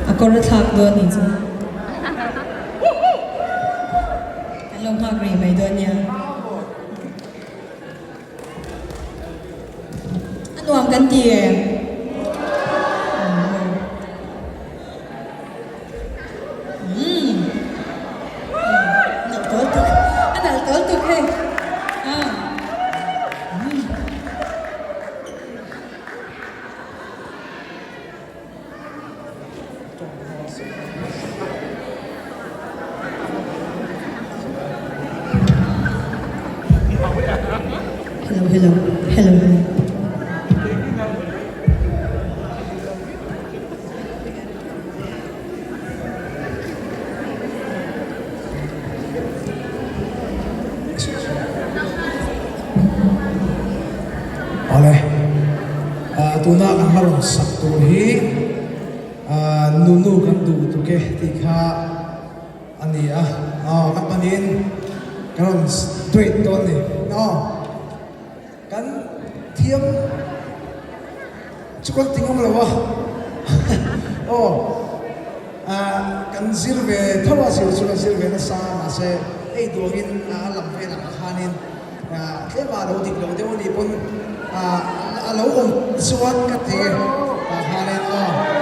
Ako rin thak doon ito. Along hagri may doon niya. Ano ang ganti eh? Naltoltuk. Naltoltuk eh. Hello. Oleh, tuna kan harus saktuhi nunu kan tu ke tika ani kapanin kan straight don ni, kan tiam cukup tinggal lewa, kan sirve thawa sirve na sa nase doangin alam pe na kahanin na kaya lo dik lo de pun alo suat ka te kahanin